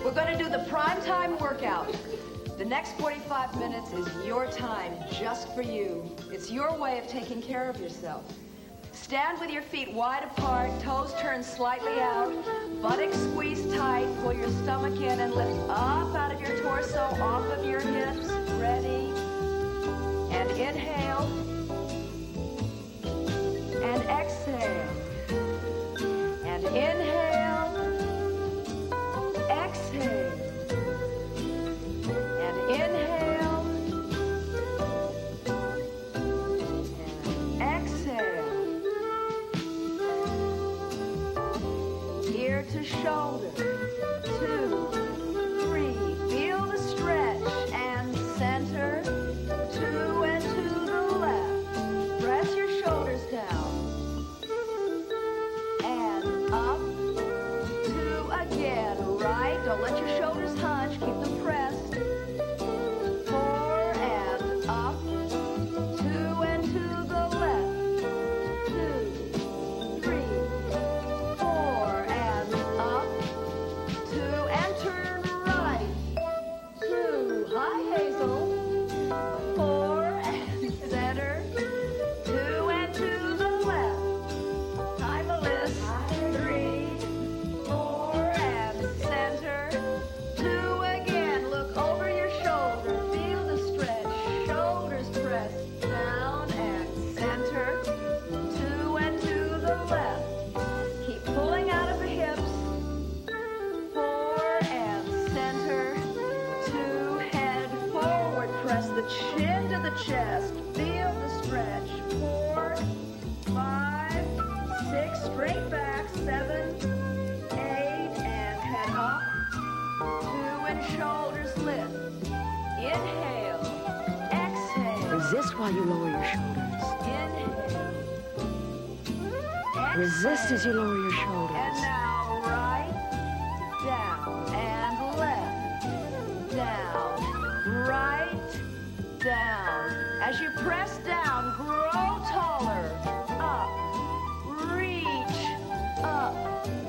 We're going to do the Primetime workout. The next 45 minutes is your time, just for you. It's your way of taking care of yourself. Stand with your feet wide apart, toes turned slightly out, buttocks squeezed tight, pull your stomach in and lift up out of your torso, off of your hips. Ready? And inhale. And exhale. And inhale. Exhale. And inhale. And exhale. Ear to shoulder. 2, 3. Feel the stretch and center. 2 and to the left. Press your shoulders down. And up. 2 again. Right. Don't let your shoulders hunch. Keep them pressed. 4 and up. 2 and to the left. 2, 3, 4 and up. 2 and turn right. 2. High hazel. 4 and center. 2 and to the left. Timeless. 3, 4 and center. 2 again. Look over your shoulder. Feel the stretch. Shoulders pressed down and center. 2 and to the left. Keep pulling out of the hips. 4 and center. 2 head forward. Press the chin to the chest. Feel the stretch. 4, 5, 6. Straight back. 7, 8 and head up. 2 and shoulders lift. Inhale. Exhale. Resist while you lower your shoulders. Inhale. Resist as you lower your And shoulders. now right, down, and left, down, right, down. As you press down, grow taller, up, reach, up,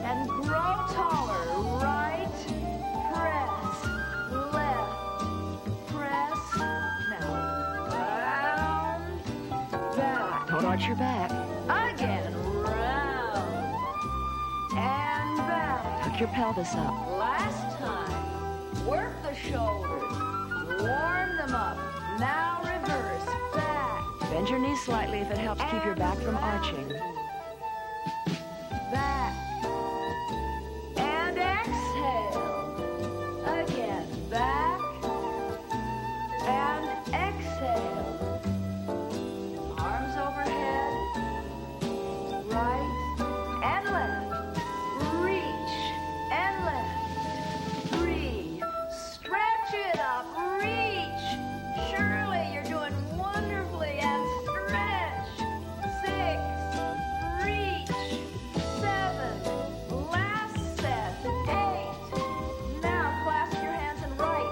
and grow taller, right, press, left, press, now, round, back. Don't arch your back. Again, round and back. Tuck your pelvis up. Last time, work the shoulders, warm them up. Now reverse, back, Bend your knees slightly if it helps keep your back from arching. back, and exhale. Again, back, and exhale. Arms overhead, right and left, reach and left, breathe, stretch it up, reach. Shirley, you're doing wonderfully, and stretch. 6, reach. 7, last set. 8. Now clasp your hands and right.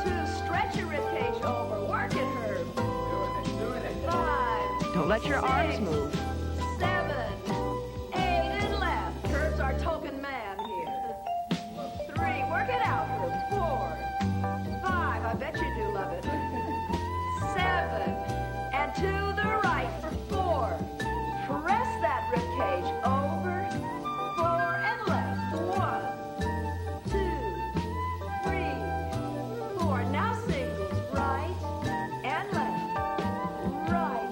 2, stretch your ribcage over, work it, Herb. 5, Don't let your arms 6, move. 7, 8, and left. Herb's our token man here. 3, work it out, Herb. 4, 5, I bet you do love it. 7, and to the right for 4. Press that ribcage over. 4 and left. 1, 2, 3, 4. Now singles, right and left. Right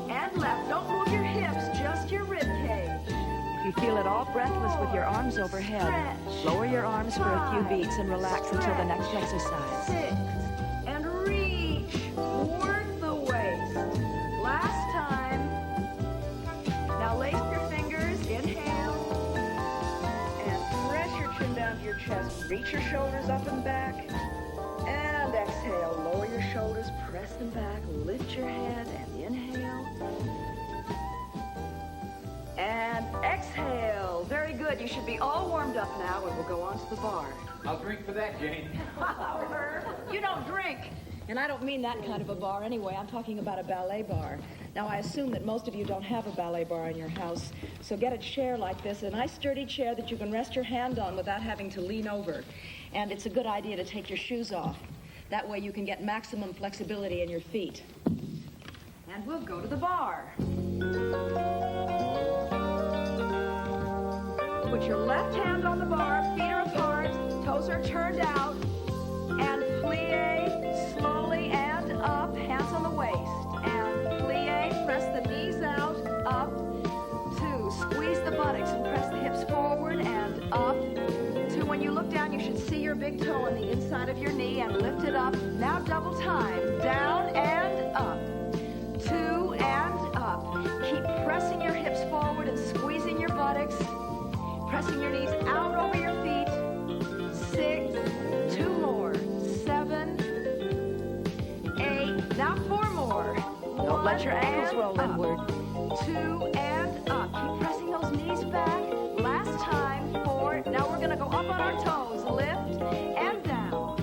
and left. Don't move your hips, just your ribcage. If you feel at all breathless with your arms overhead, Stretch. lower your arms for a few 5, beats and relax until the next stretch. exercise. 6, and reach. Work the waist. Last time. Now lace your fingers. Inhale. And press your chin down down to your chest. Reach your shoulders up and back. And exhale. Lower your shoulders, press them back. Lift your head and inhale. And exhale. Very good. You should be all warmed up now, and we'll go on to the bar. I'll drink for that, Jane. You don't drink. And I don't mean that kind of a bar anyway. I'm talking about a ballet bar. Now, I assume that most of you don't have a ballet bar in your house, so get a chair like this, a nice sturdy chair that you can rest your hand on without having to lean over. And it's a good idea to take your shoes off. That way you can get maximum flexibility in your feet. And we'll go to the bar. Put your left hand on the bar, feet are apart, toes are turned out, and plie slowly and up, hands on the waist. And plie, press the knees out, up, 2, squeeze the buttocks and press the hips forward and up. 2, when you look down, you should see your big toe on the inside of your knee and lift it up. Now double time, down and up, 2 and up. Keep pressing your hips forward and squeezing your buttocks. Pressing your knees out over your feet. 6, 2 more. 7, 8. Now 4 more. Don't let your ankles roll inward. 2 and up. Keep pressing those knees back. Last time. 4. Now we're going to go up on our toes. Lift and down.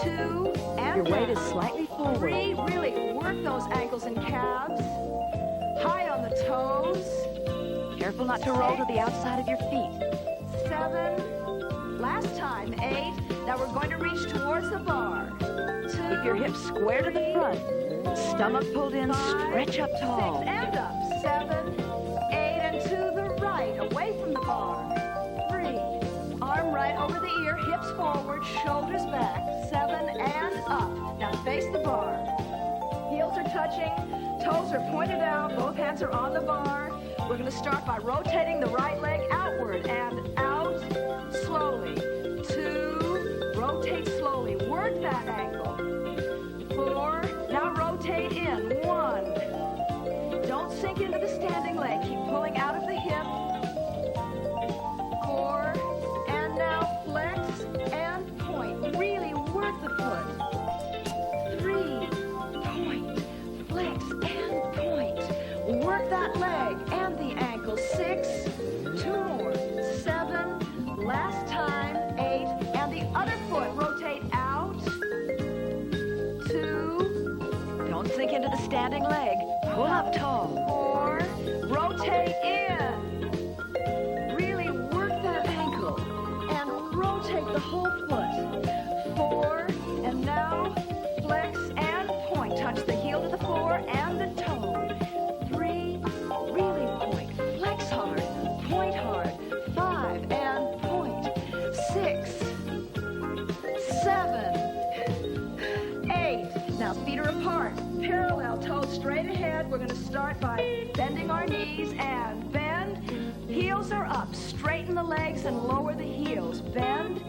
2 and Your weight down. is slightly forward. 3. Really work those ankles and calves. High on the toes. Careful not to roll to the outside of your feet. 7. Last time. 8. Now we're going to reach towards the bar. 2. Keep your hips square to the front. Stomach pulled in, 5, stretch up tall. 6 and up. 7, 8 and to the right, away from the bar. 3. Arm right over the ear, hips forward, shoulders back. 7 and up. Now face the bar. Heels are touching, toes are pointed out, both hands are on the bar. We're going to start by rotating the right leg outward and out slowly. 2, rotate slowly, work that ankle. 4, now rotate in. 1, don't sink into the standing leg, keep pulling out of the hip. 4, and now flex and point, really work the foot. 3, point, flex and point, work that leg and the ankle. 6, 2 more. 7, last time. 8, and the other foot, rotate out. 2, Don't sink into the standing leg. Pull up tall. 4, rotate in. Really work that ankle and rotate the whole foot. 4, and now flex and point. Touch the heel to the floor and the toe. 3, really point. Flex hard, point hard. 5, and point. 6, 7, 8. Now feet are apart. Parallel, toes straight ahead. We're going to start by bending our knees and bend. Heels are up. Straighten the legs and lower the heels. Bend.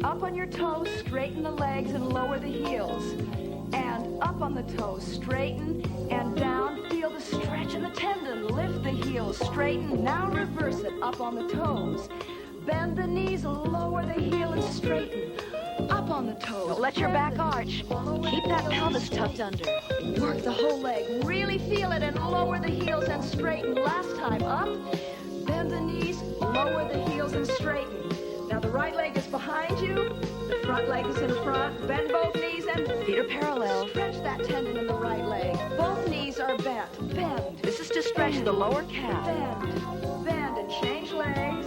Up on your toes, straighten the legs and lower the heels. And up on the toes, straighten and down. Feel the stretch in the tendon. Lift the heels, straighten. Now reverse it, up on the toes. Bend the knees, lower the heel and straighten. Up on the toes. Don't let your back arch. Keep that pelvis tucked under. Work the whole leg. Really feel it and lower the heels and straighten. Last time, up. Bend the knees, lower the heels and straighten. Now the right leg is behind you. The front leg is in front. Bend both knees and Feet are parallel. stretch that tendon in the right leg. Both knees are bent. Bend. This is to stretch the lower calf. Bend. Bend and change legs.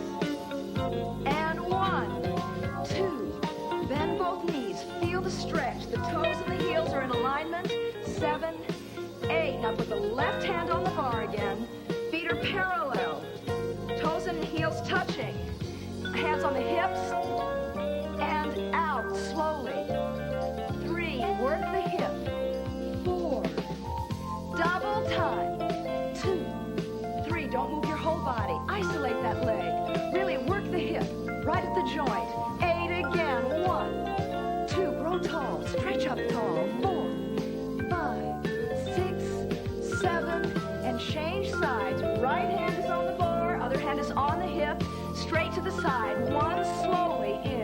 And 1, 2. Bend both knees. Feel the stretch. The toes and the heels are in alignment. 7, 8. Now put the left hand on the bar again. Feet are parallel. Toes and heels touching. Hands on the hips. And out slowly. 3. Work the hip. 4. Double time. 2, 3. Don't move your whole body. Isolate that leg. Really work the hip. Right at the joint. 8 again. 1, 2. Grow tall. Stretch up tall. 4, 5, 6, 7. And change sides. Right hand is on the bar. Other hand is on the hip. Straight to the side. 1, slowly in.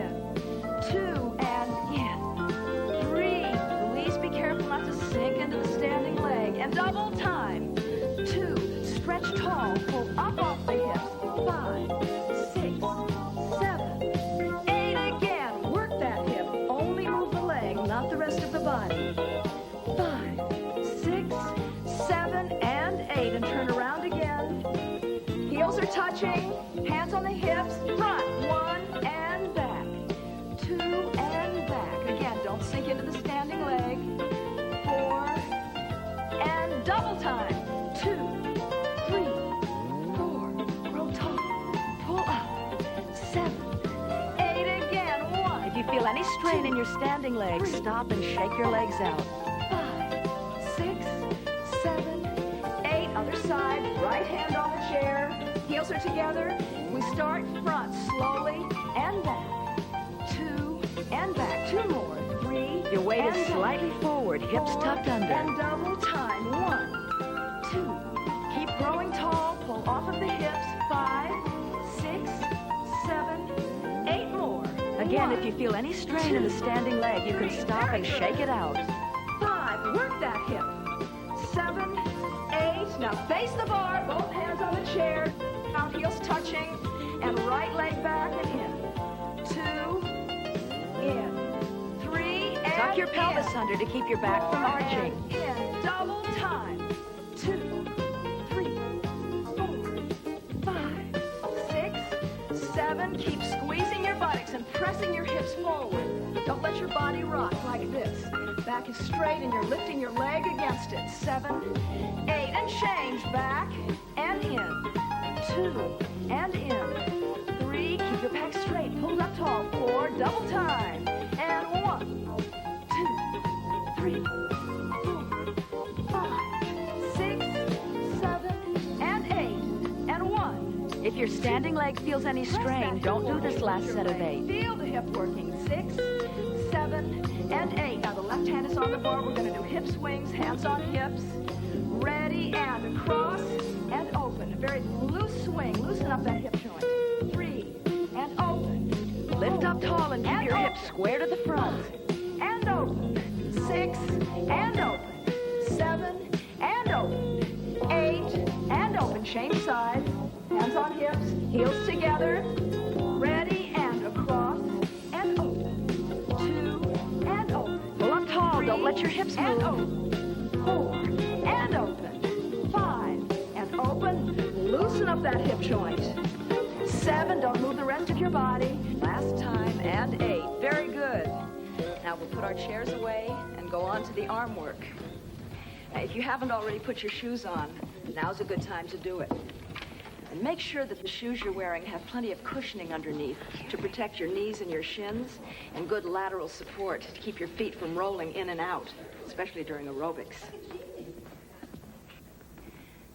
feel any strain in your standing legs, stop and shake your legs out. 5, 6, 7, 8. Other side. Right hand on the chair. Heels are together. We start front slowly and back. 2 and back. 2 more. 3. Your weight and is down. slightly forward, hips 4, tucked under. And double time. 1, 2. Keep growing tall. Pull off of the hips. 5, 6, 7, 8 more. Again, 1, if you feel any strain in the standing leg, you can stop and shake it out. 5. Work that hip. 7, 8. Now face the bar. Both hands on the chair. Now heels touching. And right leg back and in. 2, in. 3, and Tuck your pelvis in. under to keep your back from 4 arching. and in. Double time. 2, 3, 4, 5, 6, 7. Keep squeezing your buttocks and pressing your hips forward. Don't let your body rock like this. Back is straight and you're lifting your leg against it. 7, 8, and change. Back and in. 2 and in. 3, keep your back straight. Pull up tall. 4, double time. And 1, 2, 3, 4, 5, 6, 7, and 8. And 1. If your standing leg feels any strain, don't do this last set of 8. Feel the hip working. 6, 7, and 8. Now the left hand is on the bar. We're going to do hip swings, hands on hips. Ready and across and open. A very loose swing. Loosen up that hip joint. 3 and open. Lift up tall and keep your hips square to the front. And open. 6 and open. 7 and open. 8 and open. Change sides. Hands on hips. Heels together. Ready and across and open. 2 and open. Pull up tall, don't let your hips And move. open. 4 and open. 5 and open. Loosen up that hip joint. 7, don't move the rest of your body. Last time, and 8. Very good. Now we'll put our chairs away and go on to the arm work. Now, if you haven't already put your shoes on, now's a good time to do it. And make sure that the shoes you're wearing have plenty of cushioning underneath to protect your knees and your shins, and good lateral support to keep your feet from rolling in and out, especially during aerobics.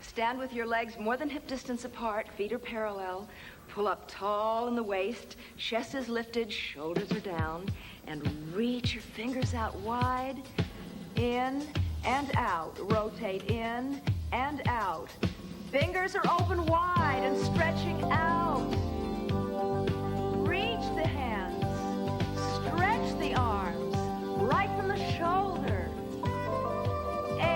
Stand with your legs more than hip distance apart, feet are parallel. Pull up tall in the waist, chest is lifted, shoulders are down, and reach your fingers out wide, in and out. Rotate in and out. Fingers are open wide and stretching out. Reach the hands, stretch the arms, right from the shoulder. 8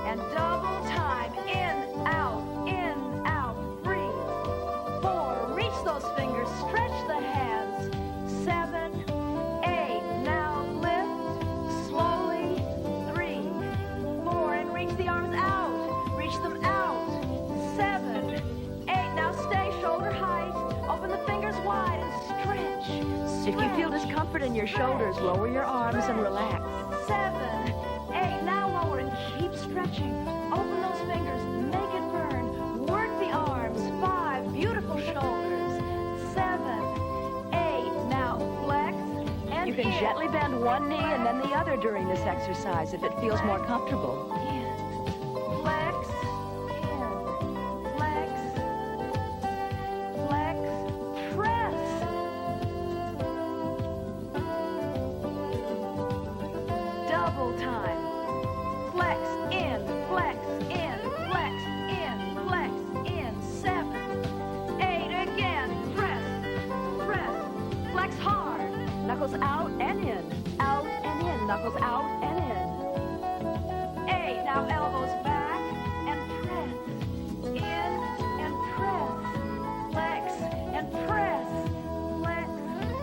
and double time, in, out, 3, 4, reach those fingers, stretch the hands. 7, 8, now lift, slowly, 3, 4, and reach the arms out, reach them out. 7, 8, now stay shoulder height, open the fingers wide and stretch. If you feel discomfort in your shoulders, lower your arms and relax. 7, 8, now lower and keep stretching. Open those fingers, make it burn. Work the arms. 5, beautiful shoulders. 7, 8, now flex and You can in. gently bend one knee and then the other during this exercise if it feels more comfortable. In, flex, in, flex, flex, press. Double time. Flex, in, flex, in, flex, in, flex, in. 7, 8, again. Press, press, flex hard. Knuckles out and in, out and in. Knuckles out and in. 8, now elbows back and press. In and press. Flex and press. Flex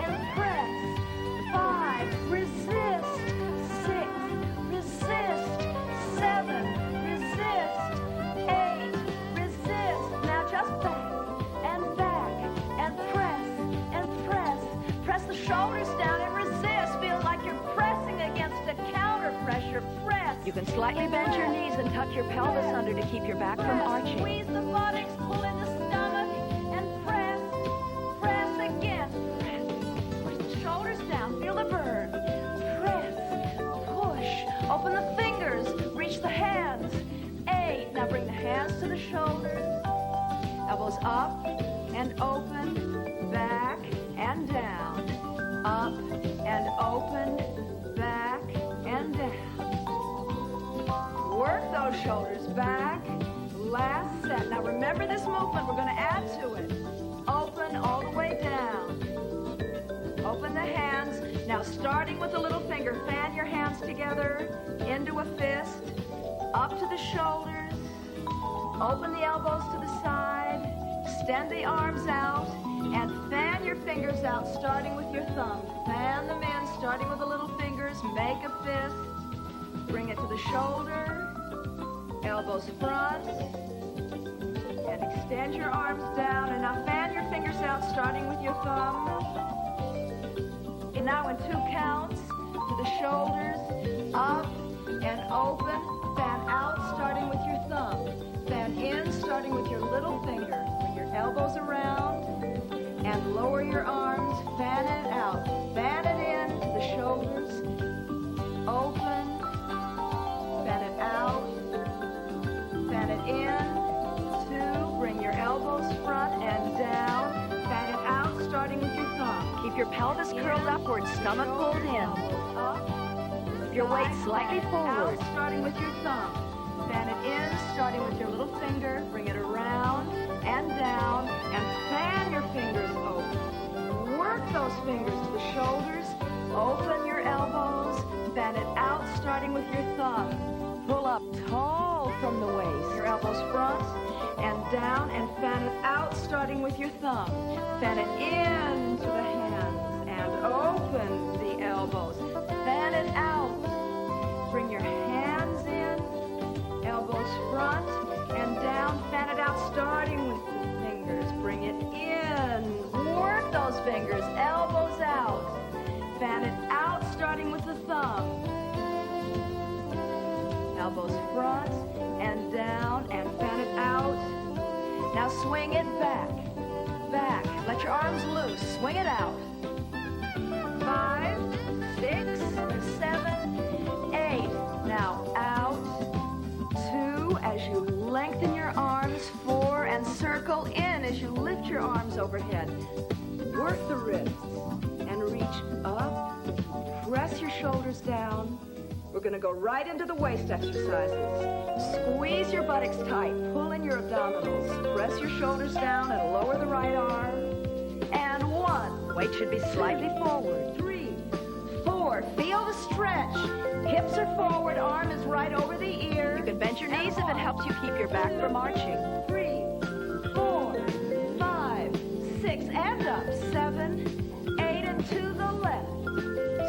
and press. 5, resist. 6, resist. 7, resist. 8, resist. Now just back and press and press. Press the shoulders down and resist. Feel like you're pressing against a counter pressure. Press. You can slightly bend your knees and tuck your pelvis under to keep your back from arching. Squeeze the buttocks, pull in the stomach, and press. Press again. Press. Push the shoulders down. to the shoulders. Elbows up and open, back and down. Up and open, back and down. Work those shoulders back. Last set. Now remember this movement. We're going to add to it. Open all the way down. Open the hands. Now starting with the little finger, fan your hands together into a fist. Up to the shoulders. Open the elbows to the side. Extend the arms out. And fan your fingers out, starting with your thumb. Fan them in, starting with the little fingers. Make a fist. Bring it to the shoulder. Elbows front. And extend your arms down. And now fan your fingers out, starting with your thumb. And now in 2 counts, to the shoulders. Up and open. Fan out, starting with your thumb. Fan in, starting with your little finger. Bring your elbows around. And lower your arms, fan it out. Fan it in to the shoulders. Open. Fan it out. Fan it in. 2. Bring your elbows front and down. Fan it out, starting with your thumb. Keep your pelvis curled upward, stomach pulled in. Up. Keep your weight slightly forward. Out, starting with your thumb. Fan it in, starting with your little finger. Bring it around and down. And fan your fingers open. Work those fingers to the shoulders. Open your elbows. Fan it out, starting with your thumb. Pull up tall from the waist. Your elbows front and down, and fan it out, starting with your thumb. Fan it into the hands and open the elbows. Fan it out. Bring your hands in, elbows front and down. Fan it out, starting with the fingers. Bring it in. Work those fingers, elbows out. Fan it out, starting with the thumb. Elbows front and down, and fan it out. Now swing it back, back. Let your arms loose. Swing it out. 5, 6, 7, 8. Now out. 2 as you lengthen your arms. 4 and circle in as you lift your arms overhead. Work the wrists and reach up. Press your shoulders down. We're going to go right into the waist exercises. Squeeze your buttocks tight. Pull in your abdominals. Press your shoulders down and lower the right arm. And 1. Weight should be slightly forward. 3, 4. Feel the stretch. Hips are forward. Arm is right over the ear. You can bend your knees if it helps you keep your back from arching. 3, 4, 5, 6. And up. 7, 8. And to the left.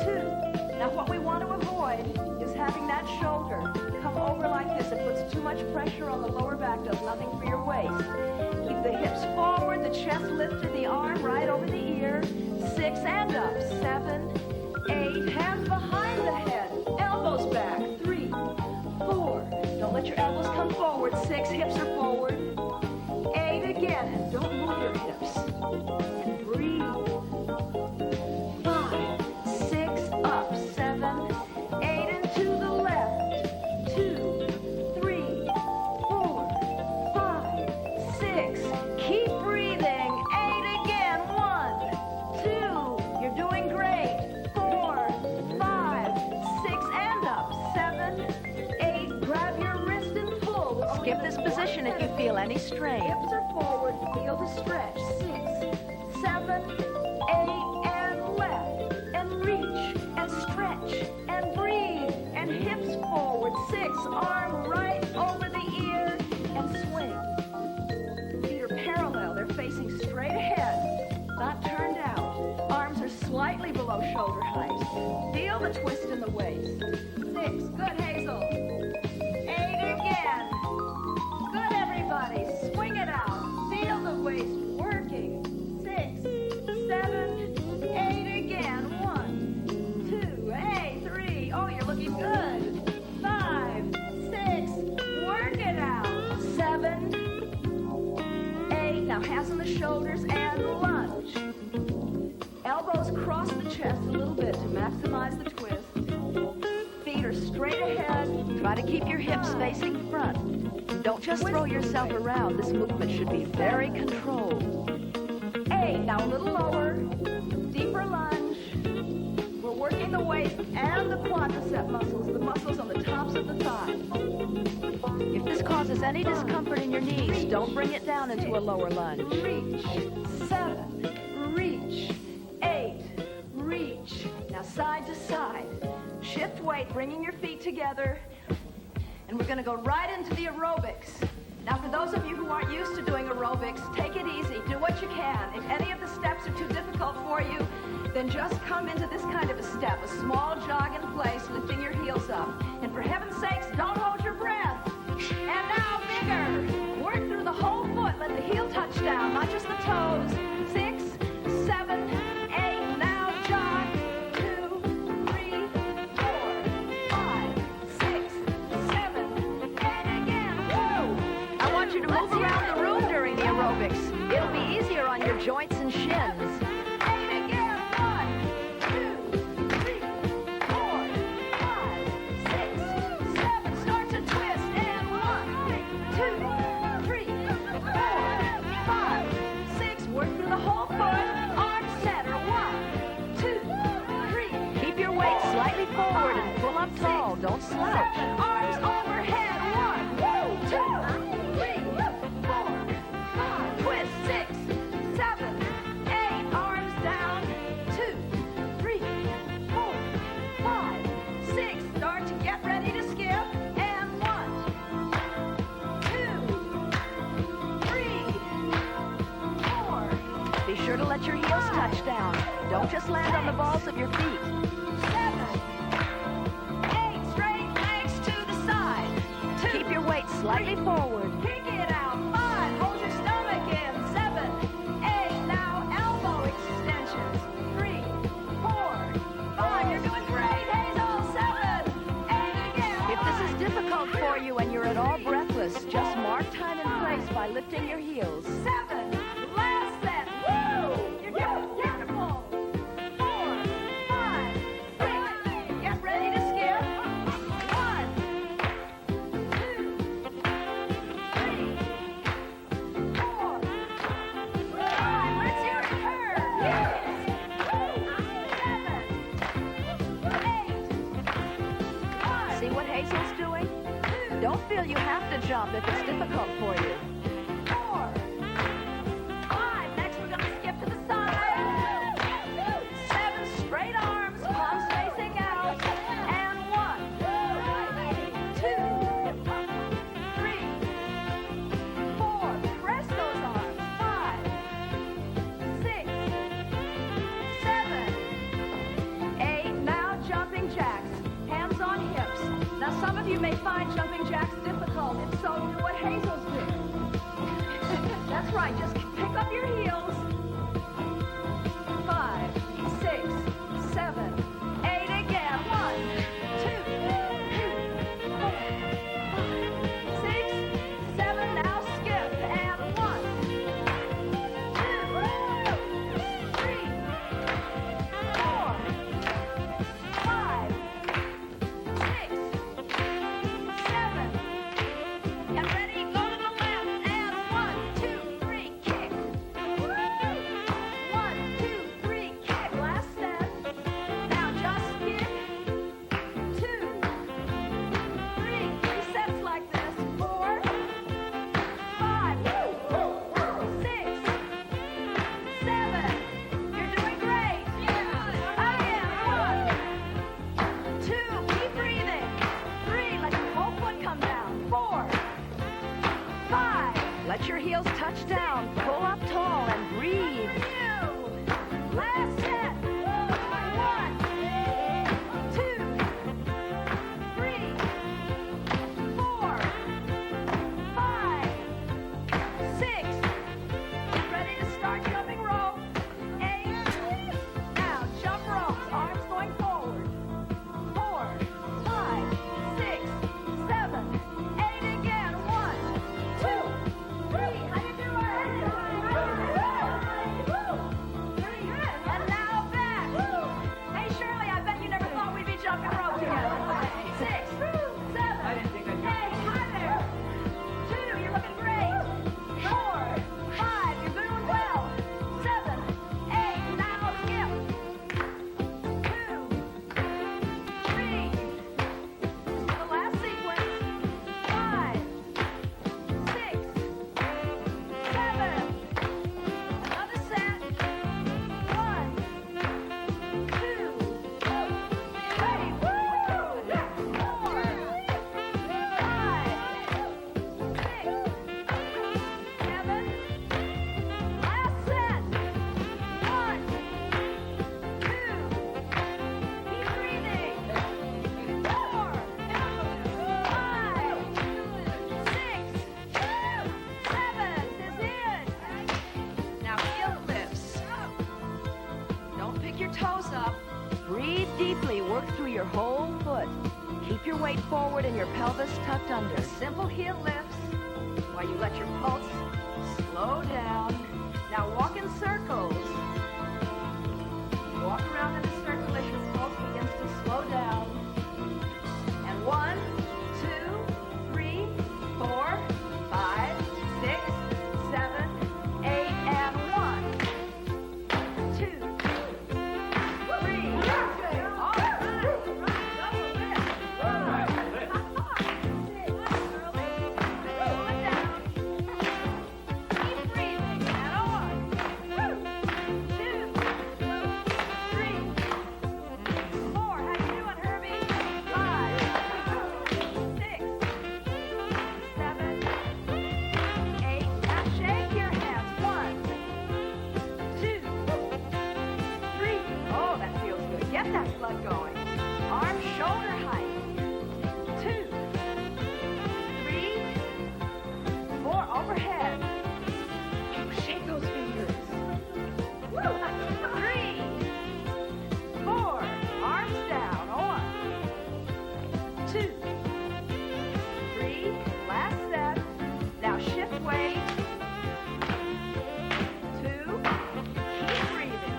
2. Now what we want to avoid is having that shoulder come over like this. It puts too much pressure on the lower back, does nothing for your waist. Keep the hips forward, the chest lifted, the arm right over the ear. 6 and up. 7, 8. Hands behind the head. Elbows back. 3, 4. Don't let your elbows come forward. 6. Hips are forward. 8 again. And don't move your hips. And breathe. 5, 6, up. 7, 8, and to the left. 2, 3, 4, 5, 6. Keep breathing. 8 again. 1, 2. You're doing great. 4, 5, 6, and up. 7, 8. Grab your wrist and pull. Skip this position if you feel any strain. Hips are forward. Feel the stretch. 6, 7, 8, and left. And reach and stretch and breathe. And hips forward. 6. Arm right over the ear and swing. Feet are parallel. They're facing straight ahead, not turned out. Arms are slightly below shoulder height. Feel the twist in the waist. 6. Good, Hazel. 8 again. Good, everybody. Swing it out. Feel the waist working. 6, 7, 8 again. 1, 2, hey, 3. Oh, you're looking good. 5, 6. Work it out. 7, 8. Now hands on the shoulders and lunge. Elbows cross the chest a little bit to maximize the twist. Feet are straight ahead. Try to keep your hips facing front. Don't Don't just throw yourself around. This movement should be very controlled. 8. Now a little lower. Deeper lunge. We're working the waist and the quadricep muscles, the muscles on the tops of the thighs. If this causes any discomfort in your knees, don't bring it down into a lower lunge. Reach. 7. Reach. 8. Reach. Now side to side. Shift weight, bringing your feet together. And we're going to go right into the aerobics. Now, for those of you who aren't used to doing aerobics, take it easy. Do what you can. If any of the steps are too difficult for you, then just come into this kind of a step, a small jog in place, lifting your heels up. And for heaven's sakes, don't hold your breath. And now, bigger. Work through the whole foot. Let the heel touch down, not just the toes. 6, 7, 8. Now jog. 2, 3, 4, 5, 6, 7, 8 again. Woo! I want you to move around the room during the aerobics. It'll be easier on your joints and shins. 8 again. 1, 2, 3, 4, 5, 6, 7. Start to twist. And 1, 2, 3, 4, 5, 6. Work through the whole foot. Arm center. 1, 2, 3. Keep your weight slightly forward and pull up tall. Don't slouch. 7. Arms overhead. 1, 2, 3, 4, 5. Twist. 6, 7, 8. Arms down. 2, 3, 4, 5, 6. Start to get ready to skip. And 1, 2, 3, 4. Be sure to let your heels touch down. Don't just land on the balls of your feet. 7, 8. Straight legs to the side. 2. Keep your weight slightly forward. Kick it out. 5. Hold your stomach in. 7, 8. Now elbow extensions. 3, 4, 5. You're doing great, Hazel. 7, 8 again. If this is difficult for you and you're at all breathless, just mark time and place by lifting your heels. 7. Last set. Woo! You're doing wonderful. 4, 5, 6. Get ready to skip. 1, 2, 3, 4, 5. Let's hear it turn. Yes. 7, 8. See what Hazel's doing? 1, 2, Don't feel you have to jump if it's difficult for you. 4, 5. Next, we're going to skip to the side. 7. Straight arms, palms facing out. And 1, 2, 3, 4. Press those arms. 5, 6, 7, 8. Now jumping jacks. Hands on hips. Now, some of you may find jumping jacks difficult. If so, do what Hazel's doing. That's right. Just pick up your heels. 5, 6, 7, 8 again. 1, 2, 3, 4, 5, 6, 7. Now skip. And 1, 2, 3, 4, 5, 6, 7. Get ready. Go to the left. And 1, 2, 3. Kick. quickly work through your whole foot. Keep your weight forward and your pelvis tucked under. Simple heel lifts while you let your pulse slow down. Now walk in circles. Walk around in a circle as your pulse begins to slow down. And 1, 2, 3, 4, 5, 6, 7, 8, and 1, 2, 3. All right. Double lift. Pull it down. Keep breathing. And on. 2, 3, 4. How you doing, Herbie? 5, 6, 7, 8. Now shake your hands. 1, 2, 3. Oh, that feels good. Get that blood going. Arm shoulder height. 2, 3, 4. Overhead. Shake those fingers. 3, 4. Arms down. 1, 2, 3. Last set. Now shift weight. 2. Keep breathing.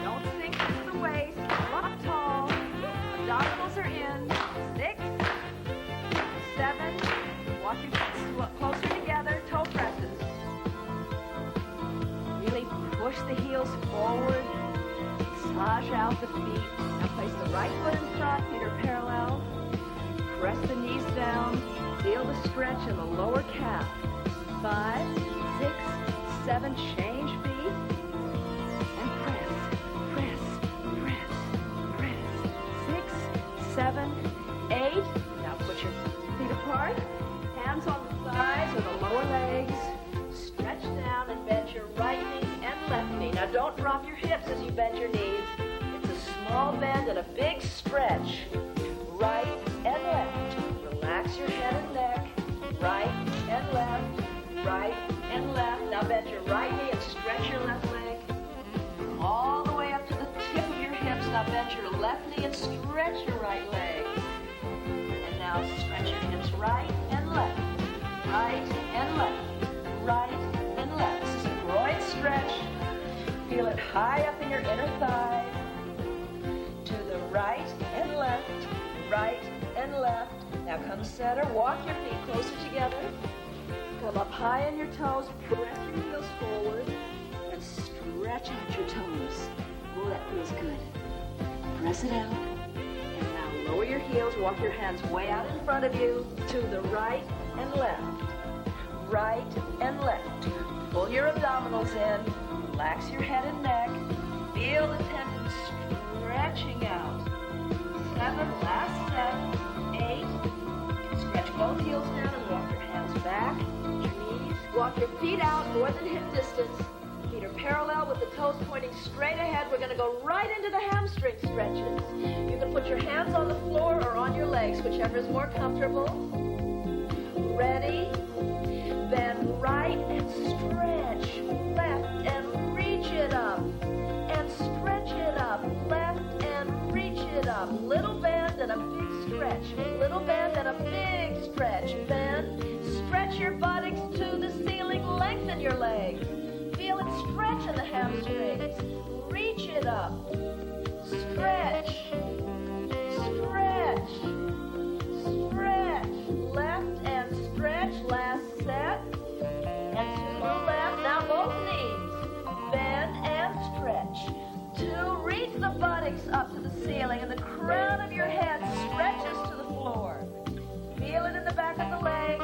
Don't sink into the waist. Up tall. Abdominals are in. 6, 7. Walk your feet closer together. Toe presses. Really push the heels forward. Massage out the feet. Now place the right foot in front. Feet are parallel. Press the knees down. Feel the stretch in the lower calf. 5, 6, 7. Change feet. And press, press, press, press. 6, 7, 8. Now put your feet apart. Hands on the thighs or the lower legs. Stretch down and bend your right knee and left knee. Now don't drop your hips as you bend your knees. It's a small bend and a big stretch. Right and left. Relax your head and neck. Right and left. Right and left. Now bend your right knee and stretch your left leg. All the way up to the tip of your hips. Now bend your left knee and stretch your right leg. And now stretch your hips right and left. Right and left. Right and left. This is a groin stretch. Feel it high up in your inner thigh. To the right and left. Right and left. Now come center. Walk your feet closer together. Come up high on your toes. Press your heels forward. And stretch out your toes. Oh, that feels good. Press it out. And now lower your heels. Walk your hands way out in front of you. To the right and left. Right and left. Pull your abdominals in. Relax your head and neck. Feel the tendons stretching out. 7, last set. 8. Stretch both heels down and walk your hands back. Your knees. Walk your feet out more than hip distance. Feet are parallel with the toes pointing straight ahead. We're going to go right into the hamstring stretches. You can put your hands on the floor or on your legs, whichever is more comfortable. Ready? Bend right and stretch. Left and reach it up. And stretch it up. Left and reach it up. Little bend and a big stretch. Little bend and a big stretch. Bend. Stretch your buttocks to the ceiling. Lengthen your legs. Feel it stretch in the hamstrings. Reach it up. Stretch. Stretch. Stretch. Left and stretch. Last set. And to the left. Now both knees. Bend and stretch. 2. Reach the buttocks up to the ceiling and the crown of your head stretches to the floor. Feel it in the back of the legs.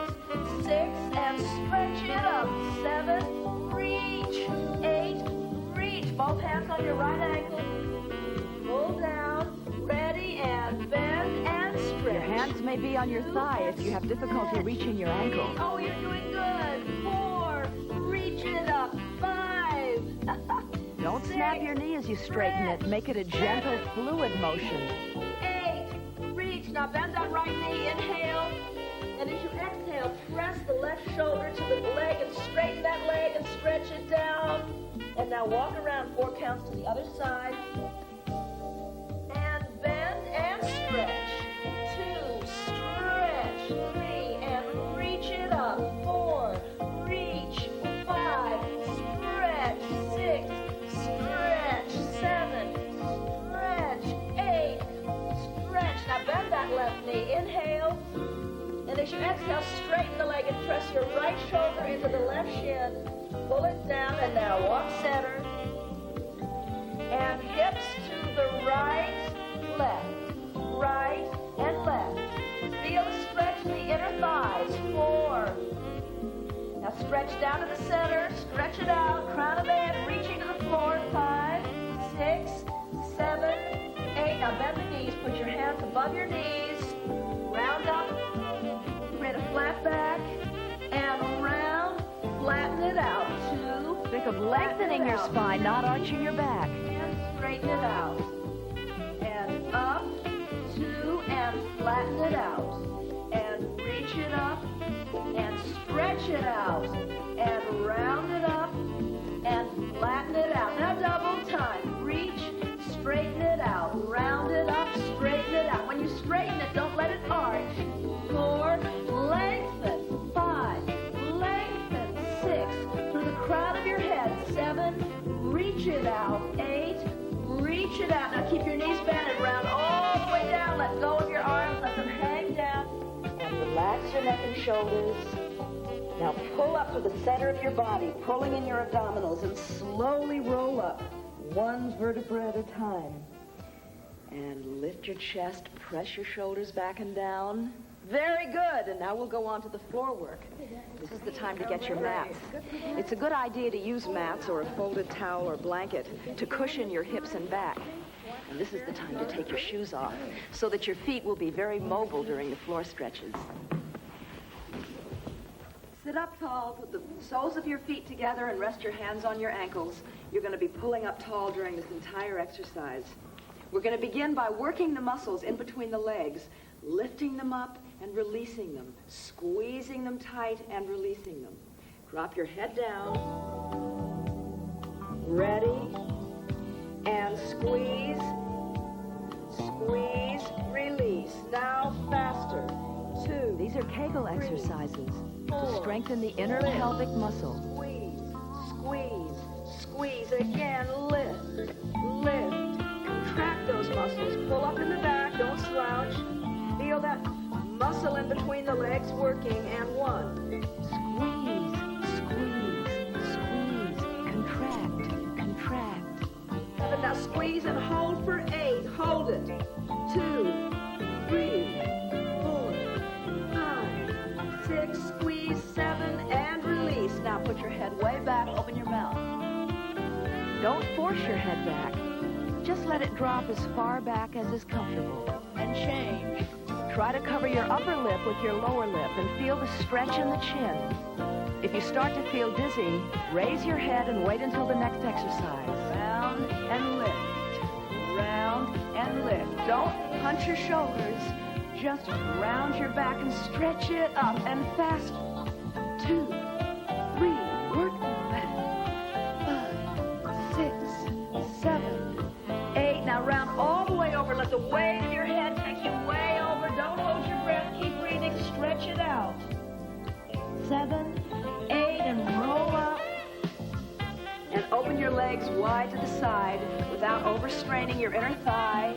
6. And stretch it up. 7. Reach. 8. Reach. Both hands on your right ankle. Pull down. Ready and bend and stretch. Your hands may be on your thigh if you have difficulty reaching your ankle. Oh, you're doing good. 4. Reach it up. 5. Don't snap your knee as you straighten it. Make it a gentle, fluid motion. 8. Reach. Now bend that right knee. Inhale. And as you exhale, press the left shoulder to the leg and straighten that leg and stretch it down. And now walk around 4 counts to the other side. And bend. knee. Inhale. And as you exhale, straighten the leg and press your right shoulder into the left shin. Pull it down and now walk center. And hips to the right, left, right, and left. Feel the stretch in the inner thighs. 4. Now stretch down to the center, stretch it out, crown of the head, reaching to the floor. 5, 6, 7, 8. Now bend the knees, put your hands above your knees, round up, create a flat back, and round, flatten it out. 2. Think of lengthening your spine, not arching your back. And straighten it out. And up, 2, and flatten it out. And reach it up, and stretch it out, and round it up, and flatten it out. Now double time. Reach, straighten it out, round it up, straighten it out. When you straighten it, don't let it arch. 4, lengthen. 5, lengthen. 6, through the crown of your head. 7, reach it out. 8, reach it out. Now keep your knees bent and round all the way down. Let go of your arms, let them hang down. And relax your neck and shoulders. Now pull up to the center of your body, pulling in your abdominals, and slowly roll up, one vertebra at a time. And lift your chest, press your shoulders back and down. Very good. And now we'll go on to the floor work. This is the time to get your mats. It's a good idea to use mats or a folded towel or blanket to cushion your hips and back. And this is the time to take your shoes off so that your feet will be very mobile during the floor stretches. Sit up tall, put the soles of your feet together and rest your hands on your ankles. You're going to be pulling up tall during this entire exercise. We're going to begin by working the muscles in between the legs, lifting them up and releasing them, squeezing them tight and releasing them. Drop your head down. Ready? And squeeze, squeeze, release. Now faster. 2. These are Kegel 3, exercises 4, to strengthen the inner lift, pelvic muscle. Squeeze, squeeze, squeeze. Again, lift, lift. Contract those muscles. Pull up in the back, don't slouch. Feel that muscle in between the legs working. And 1. Squeeze, squeeze, squeeze. Contract, contract. 7. Now squeeze and hold for 8. Hold it. 2, 3, 4, 5, 6. Squeeze. 7 and release. Now put your head way back. Open your mouth. Don't force your head back. Just let it drop as far back as is comfortable. And change. Try to cover your upper lip with your lower lip and feel the stretch in the chin. If you start to feel dizzy, raise your head and wait until the next exercise. Round and lift. Round and lift. Don't punch your shoulders. Just round your back and stretch it up and fast. 2, 3, work the back. 5, 6, 7, 8. Now round all the way over. Let the weight of your head take you way over. Don't hold your breath. Keep breathing. Stretch it out. 7, 8, and roll up. And open your legs wide to the side without overstraining your inner thigh.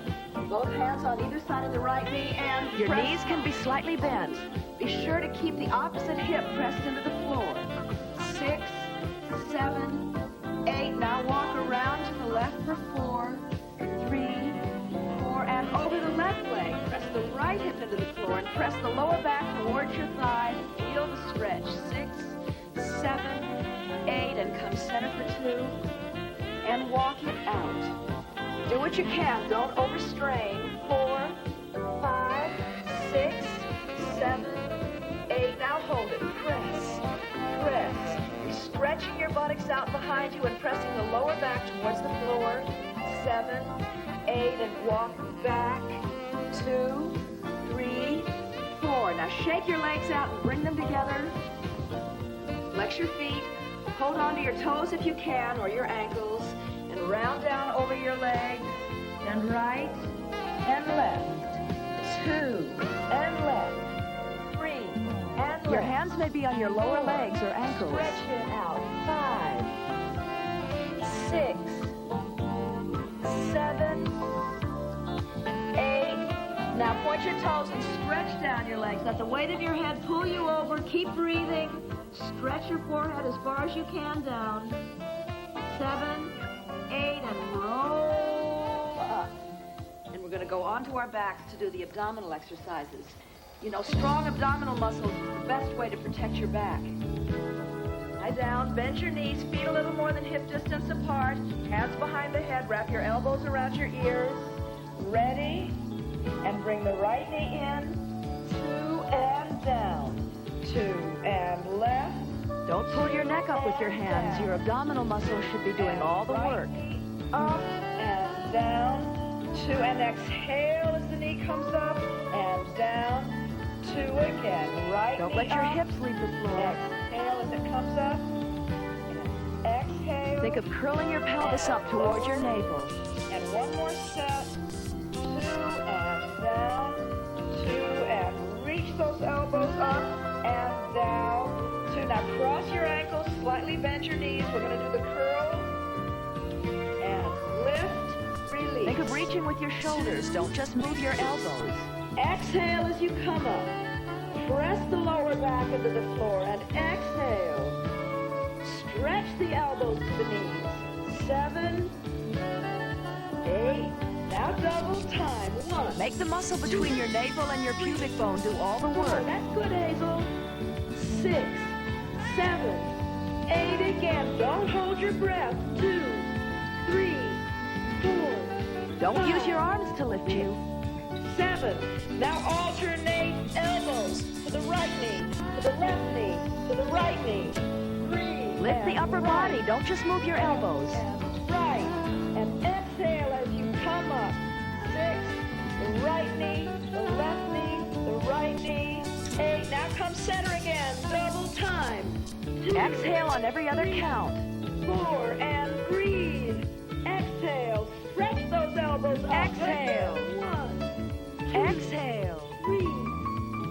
Both hands on either side of the right knee and Your press knees can be slightly bent. Be sure to keep the opposite hip pressed into the floor. 6, 7, 8. Now walk around to the left for 4, 3, 4, and over the left leg. Press the right hip into the floor and press the lower back towards your thigh. Feel the stretch. 6, 7, 8, and come center for 2, and walk it out. Do what you can. Don't overstrain. 4, 5, 6, 7, 8. Now hold it. Press. Press. You're stretching your buttocks out behind you and pressing the lower back towards the floor. 7, 8, and walk back. 2, 3, 4. Now shake your legs out and bring them together. Flex your feet. Hold on to your toes if you can, or your ankles. And round down over your legs, and right, and left, 2, and left, 3, and left. Your hands may be on your lower legs or ankles. Stretch it out. 5, 6, 7, 8, Now point your toes and stretch down your legs. Let the weight of your head pull you over. Keep breathing. Stretch your forehead as far as you can down. 7, 8, and roll up. And we're going to go onto our backs to do the abdominal exercises. You know, strong abdominal muscles is the best way to protect your back. Lie down, bend your knees, feet a little more than hip distance apart, hands behind the head, wrap your elbows around your ears. Ready? And bring the right knee in, 2 and down, 2 and left. Don't pull your neck up with your hands. Your abdominal muscles should be doing all the work. Up and down, 2 and exhale as the knee comes up and down, 2 again. Right Don't knee let your up. hips leave the floor. Exhale as it comes up. Exhale. Think of curling your pelvis up towards your navel. And one more set. 2 and down. 2 and reach those elbows up and down. 2. Now cross your ankles, slightly bend your knees. We're going to do the curl. And lift, release. Think of reaching with your shoulders. Don't just move your elbows. Exhale as you come up. Press the lower back into the floor and exhale. Stretch the elbows to the knees. 7, 8. Now double time. 1. Make the muscle between your navel and your pubic bone do all the work. That's good, Hazel. 6, 7, 8 again. Don't hold your breath. 2, 3, 4. Don't use your arms to lift you. 7. Now alternate elbows to the right knee, to the left knee, to the right knee. 3. Lift the and upper right, body. Don't just move your elbows. and right. And exhale as you come up. 6. The right knee, the left knee, the right knee. 8. Now come center again. Double time. 2. Exhale on every other count. 4. And breathe. Exhale. Stretch those elbows up. Exhale. 1. Exhale. 3.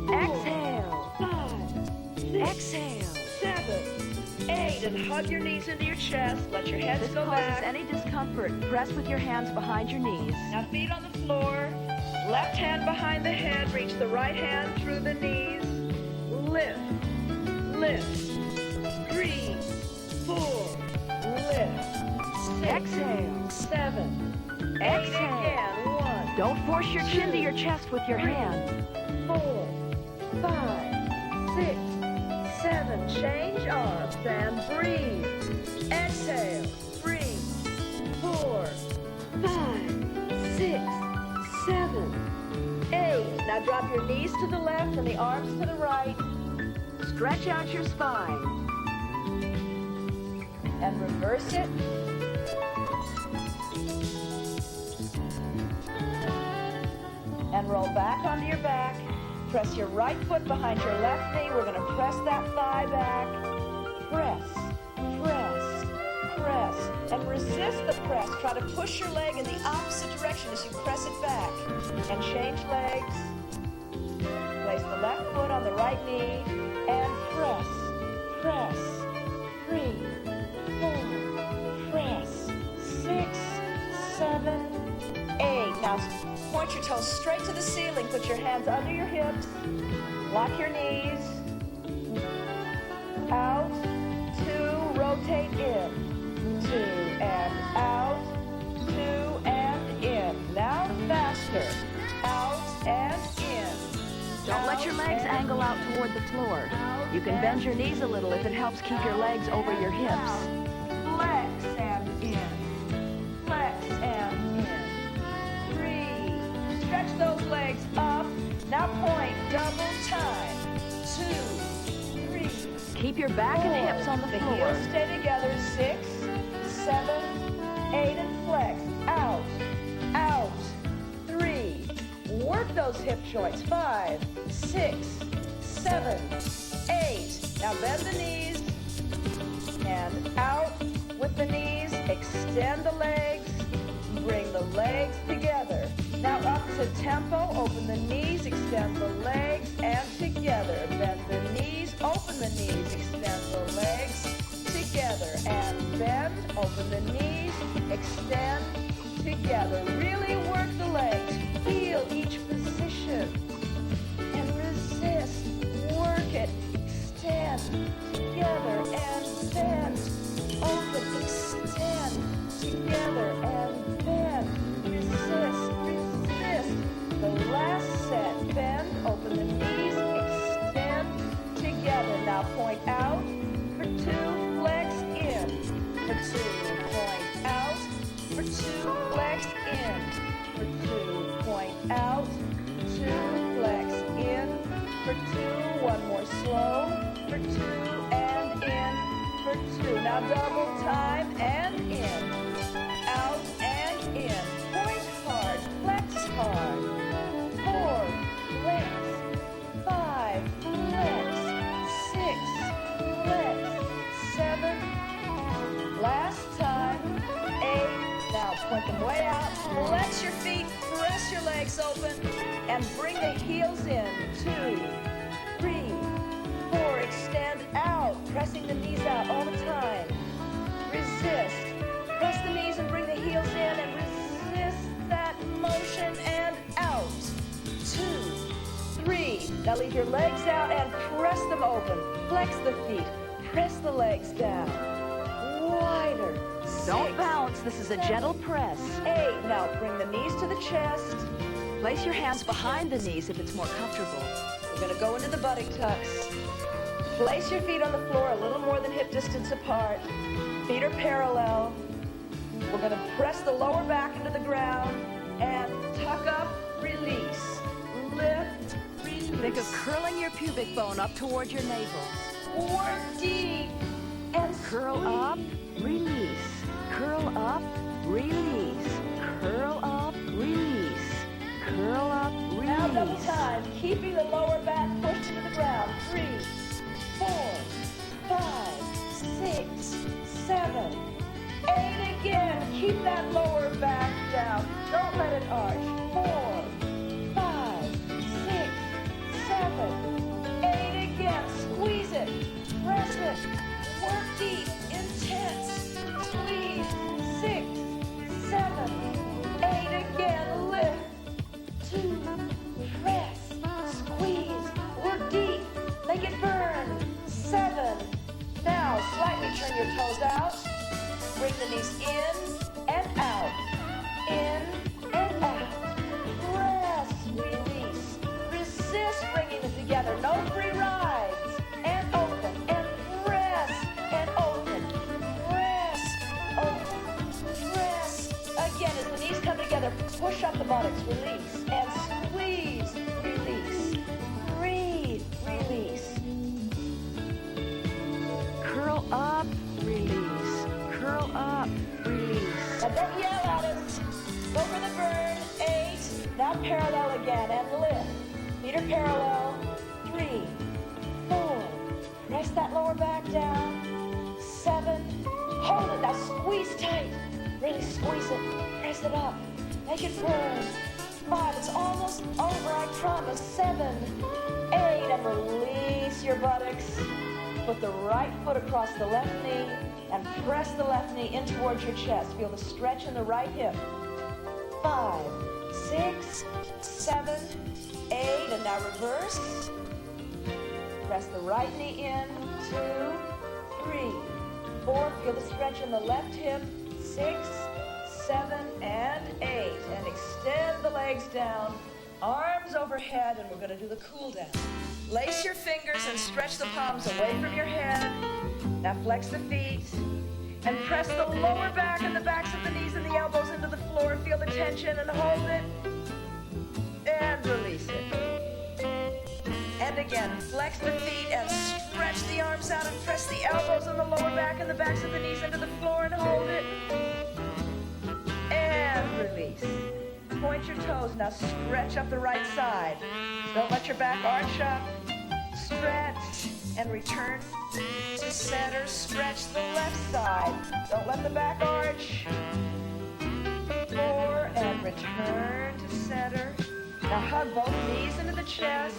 4, Exhale. 5. 6. Exhale. 7, 8, and hug your knees into your chest. Let your head This go causes back. any discomfort. Press with your hands behind your knees. Now feet on the floor. Left hand behind the head. Reach the right hand through the knees. Lift. Lift. 3, 4. Lift. 6, Exhale. 7, 8 Exhale. again. 1. Don't force your chin to your chest with your hand. 4, 5, 6, 7. Change arms and breathe. Exhale. 3, 4, 5, 6, 7, 8. Now drop your knees to the left and the arms to the right. Stretch out your spine. And reverse it. And roll back onto your back. Press your right foot behind your left knee. We're going to press that thigh back. Press, press, press. And resist the press. Try to push your leg in the opposite direction as you press it back. And change legs. Place the left foot on the right knee. And press, press. 3, 4, press. 6, 7, 8. Now point your toes straight to the ceiling. Put your hands under your hips. Lock your knees. Out. 2. Rotate in. 2 and out. 2 and in. Now faster. Out and in. Don't let your legs angle out toward the floor. You can bend your knees a little if it helps keep your legs over your hips. Flex and in. Flex and in. 3. Stretch those legs up. Now point double time. 2, 3. Keep your back and hips on the The floor. heels stay together. 6, 7, 8, and flex. Out, out. 3. Work those hip joints. 5, 6, 7, 8. Now bend the knees and out with the knees. Extend the legs. Bring the legs together. Now up to tempo. Open the knees. Extend the legs and together. Bend the knees. Open the knees. Extend the legs together. And bend. Open the knees. Extend together. Really work the legs. Feel each position. 2, flex, in, for 2, one more slow, for 2, and in, for 2. Now double time, and in, out, and in. Point hard, flex hard. 4, flex, 5, flex, 6, flex, 7, last time, 8, now point them way out, flex your feet, press your legs open, and bring the heels in, 2, 3, 4, extend out, pressing the knees out all the time, resist, press the knees and bring the heels in, and resist that motion, and out, 2, 3, now leave your legs out and press them open, flex the feet, press the legs down, wider. Don't 6, bounce. This is a gentle press. 8. Now bring the knees to the chest. Place your hands behind the knees if it's more comfortable. We're going to go into the buttock tucks. Place your feet on the floor a little more than hip distance apart. Feet are parallel. We're going to press the lower back into the ground and tuck up, release. Lift, release. Think of curling your pubic bone up towards your navel. Work deep and Curl squeeze. up, release. Curl up, release. Curl up, release. Curl up, Now double release. time, keeping the lower back pushed into the ground. 3, 4, 5, 6, 7, 8 again. Keep that lower back down. Don't let it arch. 4, 5, 6, 7, 8 again. Squeeze it. Press it. Work deep. Intense. Squeeze. 6, 7, 8 again. Lift. 2, press, squeeze, work deep, make it burn. 7, now slightly turn your toes out, bring the knees in and out, press, release, resist bringing it together, no free rides, and open, and press, and open, press, again as the knees come together, push up the buttocks, release, and squeeze, release, breathe, release. Curl up, release. Curl up, release. Now don't yell at it. Go for the burn. 8, now parallel again, and lift. Feet are parallel. 3, 4, press that lower back down. 7, hold it, now squeeze tight. Really squeeze it, press it up, make it burn. 5, it's almost over, I promise. 7, 8, and release your buttocks. Put the right foot across the left knee and press the left knee in towards your chest. Feel the stretch in the right hip. 5, 6, 7, 8, and now reverse. Press the right knee in. 2, 3, 4, feel the stretch in the left hip. 6, 7, and 8. And extend the legs down, arms overhead, and we're going to do the cool down. Lace your fingers and stretch the palms away from your head. Now flex the feet and press the lower back and the backs of the knees and the elbows into the floor. Feel the tension and hold it. And release it. And again, flex the feet and stretch the arms out and press the elbows and the lower back and the backs of the knees into the floor and hold it. And release. Point your toes. Now stretch up the right side. Don't let your back arch up. Stretch and return to center. Stretch the left side. Don't let the back arch. 4 and return to center. Now hug both knees into the chest.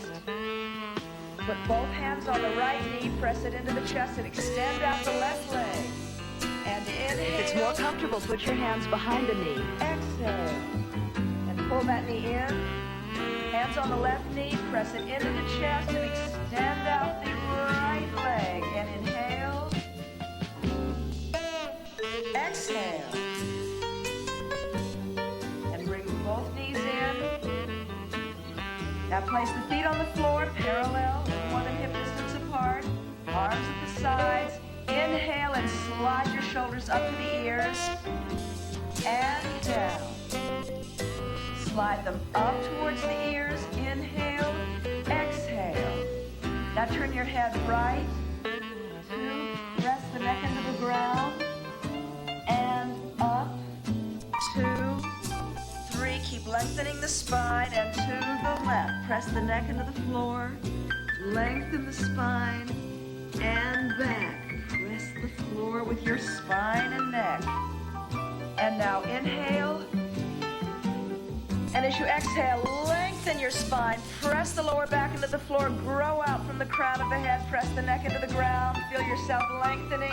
Put both hands on the right knee. Press it into the chest and extend out the left leg. And inhale. If it's more comfortable, put your hands behind the knee. Exhale. And pull that knee in. Hands on the left knee. Press it into the chest and extend out the right leg. And inhale. Exhale. And bring both knees in. Now place the feet on the floor, parallel, more than hip distance apart. Arms at the sides. Inhale and slide your shoulders up to the ears. And down. slide them up towards the ears. Inhale, exhale. Now turn your head right, 2, press the neck into the ground, and up, 2, 3, keep lengthening the spine, and to the left. Press the neck into the floor, lengthen the spine, and back. Press the floor with your spine and neck. And now inhale. And as you exhale, lengthen your spine. Press the lower back into the floor. Grow out from the crown of the head. Press the neck into the ground. Feel yourself lengthening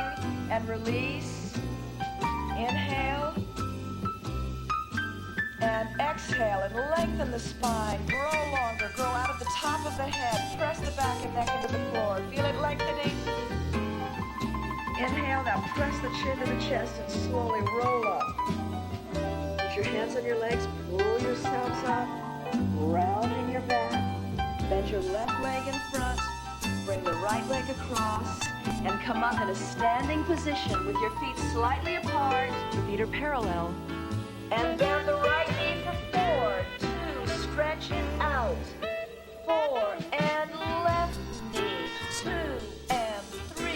and release. Inhale. And exhale and lengthen the spine. Grow longer. Grow out of the top of the head. Press the back and neck into the floor. Feel it lengthening. Inhale. Now press the chin to the chest and slowly roll up. Put your hands on your legs. Pull yourselves up. Rounding your back. Bend your left leg in front. Bring the right leg across. And come up in a standing position with your feet slightly apart. Your feet are parallel. And bend the right knee for 4, 2, stretch it out, 4, and left knee, 2, and 3,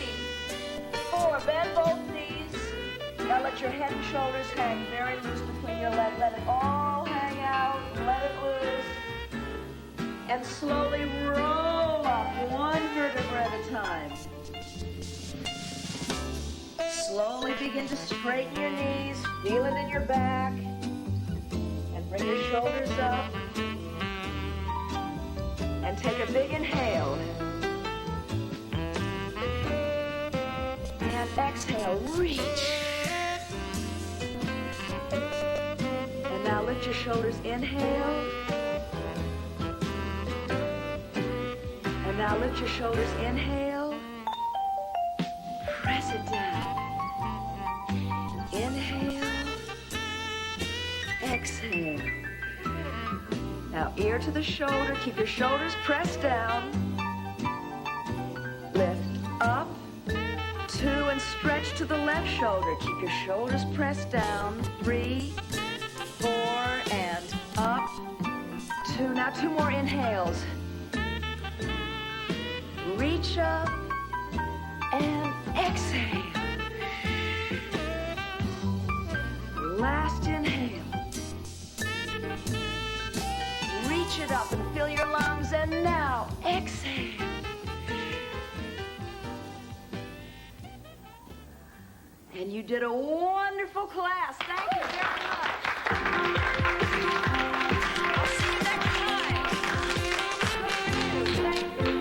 4, bend both knees. Now let your head and shoulders hang very loose between your legs. Let it all hang out, let it loose. And slowly roll up 1 vertebra at a time. Slowly begin to straighten your knees, feel it in your back, and bring your shoulders up. And take a big inhale. And exhale, reach. And now lift your shoulders, inhale. And now lift your shoulders, inhale. Press it down. Inhale, exhale. Now ear to the shoulder, keep your shoulders pressed down. Lift up, 2, and stretch to the left shoulder. Keep your shoulders pressed down. 3, 4, and up, 2. Now 2 more inhales. Reach up and exhale. Last inhale. Reach it up and fill your lungs, and now exhale. And you did a wonderful class. Thank you very much. I'll see you next time. Thank you.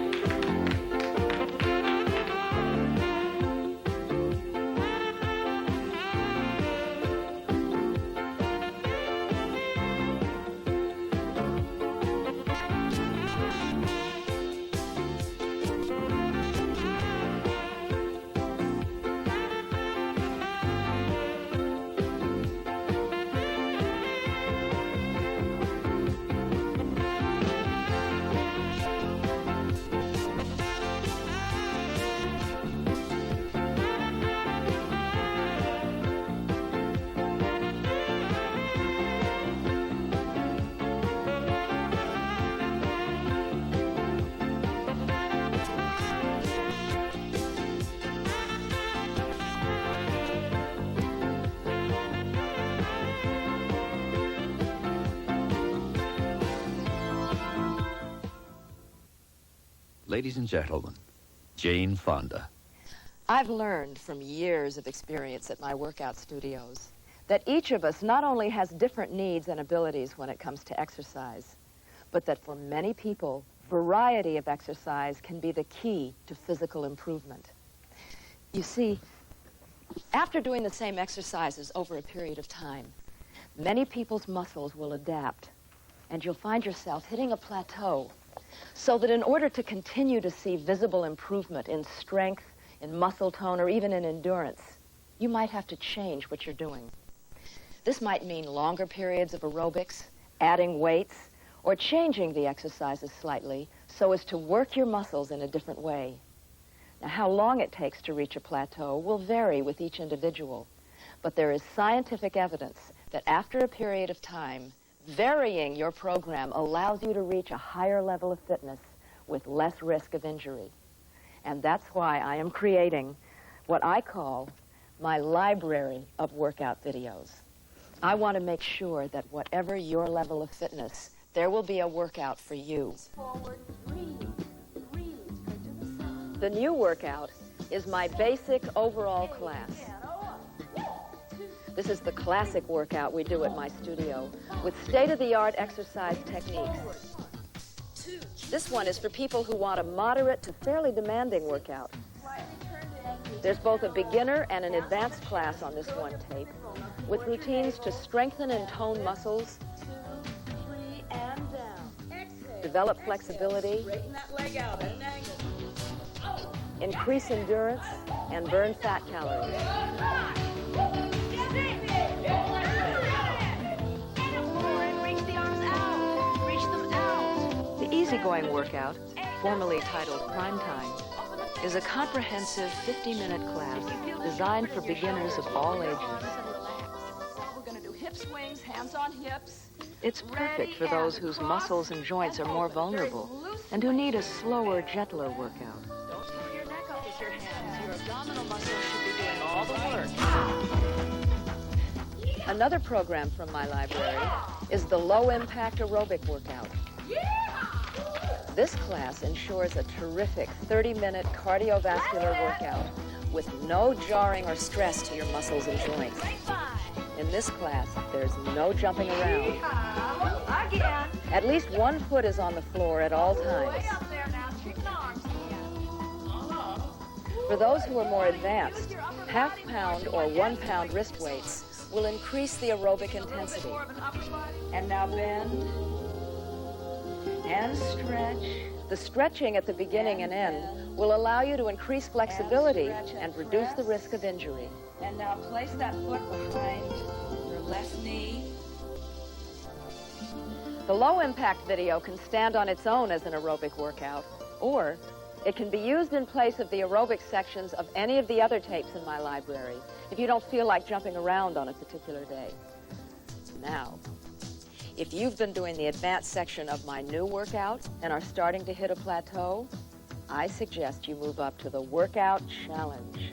Ladies and gentlemen, Jane Fonda. I've learned from years of experience at my workout studios that each of us not only has different needs and abilities when it comes to exercise, but that for many people, variety of exercise can be the key to physical improvement. You see, after doing the same exercises over a period of time, many people's muscles will adapt, and you'll find yourself hitting a plateau, so that in order to continue to see visible improvement in strength, in muscle tone, or even in endurance, you might have to change what you're doing. This might mean longer periods of aerobics, adding weights, or changing the exercises slightly so as to work your muscles in a different way. Now, how long it takes to reach a plateau will vary with each individual, but there is scientific evidence that after a period of time, Varying your program allows you to reach a higher level of fitness with less risk of injury. And that's why I am creating what I call my library of workout videos. I want to make sure that whatever your level of fitness, there will be a workout for you. Forward, breathe, breathe, straight to the side. The new workout is my basic overall class. This is the classic workout we do at my studio with state-of-the-art exercise techniques. This one is for people who want a moderate to fairly demanding workout. There's both a beginner and an advanced class on this one tape with routines to strengthen and tone muscles, 2, 3, and down. Exhale. develop flexibility, Straighten that leg out at an angle. increase endurance, and burn fat calories. Reach the arms out. Reach them out. The easygoing workout, formerly titled Primetime, is a comprehensive 50-minute class designed for beginners of all ages. We're going to do hip swings, hands on hips. It's perfect for those whose muscles and joints are more vulnerable and who need a slower, gentler workout. Don't pull your neck up with your hands. Your abdominal muscles should be doing all the work. Another program from my library is the low-impact aerobic workout. This class ensures a terrific 30-minute cardiovascular workout with no jarring or stress to your muscles and joints. In this class, there's no jumping around. Again. At least one foot is on the floor at all times. Way up there now. Kick the arms again. For those who are more advanced, half-pound or one-pound wrist weights will increase the aerobic intensity. More of an upper body. And now bend and stretch. The stretching at the beginning and end will allow you to increase flexibility and reduce the risk of injury. And now place that foot behind your left knee. The low-impact video can stand on its own as an aerobic workout, or it can be used in place of the aerobic sections of any of the other tapes in my library if you don't feel like jumping around on a particular day. Now, if you've been doing the advanced section of my new workout and are starting to hit a plateau, I suggest you move up to the Workout Challenge.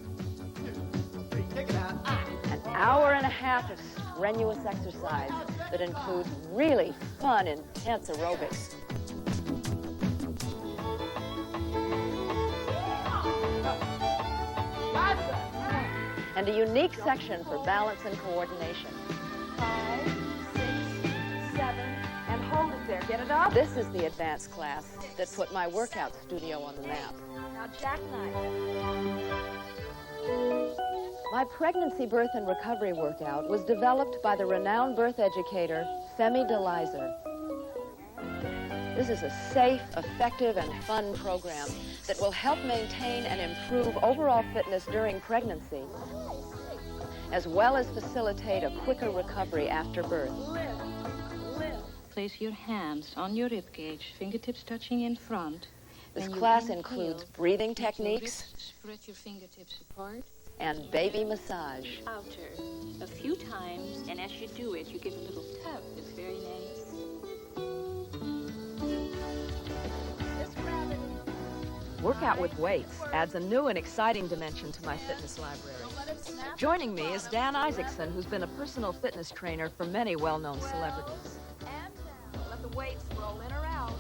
An hour and a half of strenuous exercise that includes really fun, intense aerobics. And a unique section for balance and coordination. 5, 6, 7, and hold it there. Get it up. This is the advanced class that put my workout studio on the map. Now jackknife. My pregnancy, birth, and recovery workout was developed by the renowned birth educator, Femi DeLizer. This is a safe, effective, and fun program that will help maintain and improve overall fitness during pregnancy, as well as facilitate a quicker recovery after birth. Place your hands on your ribcage, fingertips touching in front. This When you class inhale, includes breathing let your techniques wrists spread your fingertips apart. and baby massage. Outer. A few times, and as you do it, you give a little tap. It's very nice. Workout with weights adds a new and exciting dimension to my fitness library. Joining me is Dan Isaacson, who's been a personal fitness trainer for many well-known celebrities. And down. Let the weights roll in or out.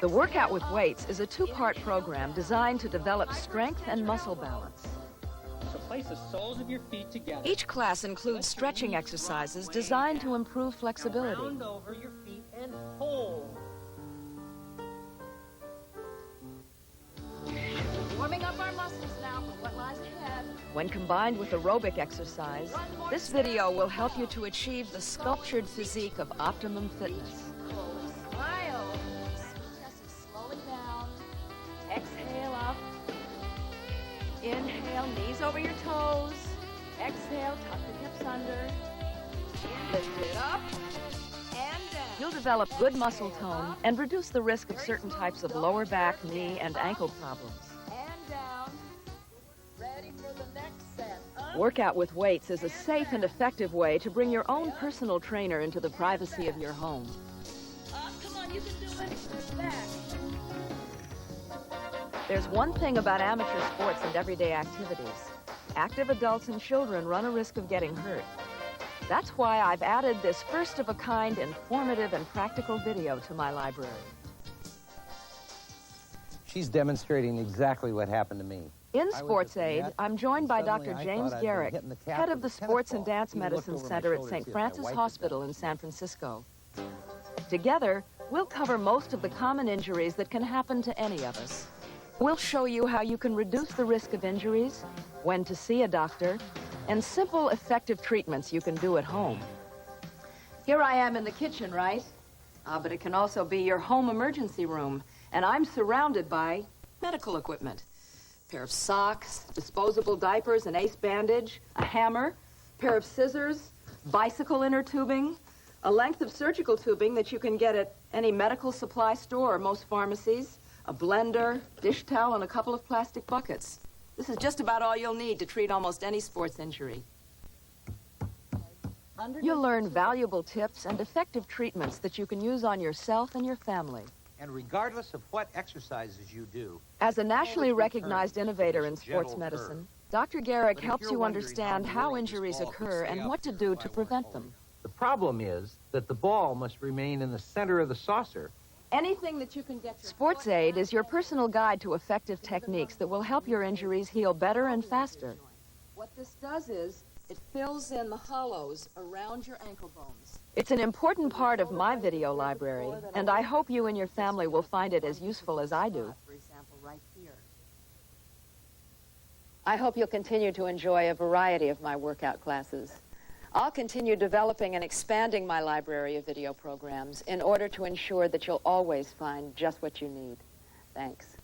The Workout with Weights is a two-part program designed to develop strength and muscle balance. So place the soles of your feet together. Each class includes stretching exercises designed to improve flexibility. Round over your feet and hold. Warming up our muscles now for what lies ahead. When combined with aerobic exercise, this video will help you to achieve the sculptured physique of optimum fitness. Smile. Sweet chest is slowly down. Exhale up. Inhale, knees over your toes. Exhale, tuck your hips under. Lift it up and down. You'll develop good muscle tone and reduce the risk of certain types of lower back, knee, and ankle problems. And down. Ready for the next set. Workout with weights is a safe and effective way to bring your own personal trainer into the privacy of your home. Come on, you can do it. Back. There's one thing about amateur sports and everyday activities. Active adults and children run a risk of getting hurt. That's why I've added this first-of-a-kind, informative and practical video to my library. She's demonstrating exactly what happened to me. In Sports Aid, I'm joined by Dr. James Garrick, head of the Sports and Dance Medicine Center at St. Francis Hospital in San Francisco. Together, we'll cover most of the common injuries that can happen to any of us. We'll show you how you can reduce the risk of injuries, when to see a doctor, and simple, effective treatments you can do at home. Here I am in the kitchen, right? But it can also be your home emergency room, and I'm surrounded by medical equipment. A pair of socks, disposable diapers, an ace bandage, a hammer, a pair of scissors, bicycle inner tubing, a length of surgical tubing that you can get at any medical supply store or most pharmacies, a blender, dish towel, and a couple of plastic buckets. This is just about all you'll need to treat almost any sports injury. You'll learn valuable tips and effective treatments that you can use on yourself and your family. And regardless of what exercises you do... As a nationally recognized innovator in sports medicine, Dr. Garrick helps you understand how injuries occur and what to do to prevent them. The problem is that the ball must remain in the center of the saucer. Anything that you can get. Sports Aid is your personal guide to effective techniques that will help your injuries heal better and faster. What this does is it fills in the hollows around your ankle bones. It's an important part of my video library, and I hope you and your family will find it as useful as I do. I hope you'll continue to enjoy a variety of my workout classes. I'll continue developing and expanding my library of video programs in order to ensure that you'll always find just what you need. Thanks.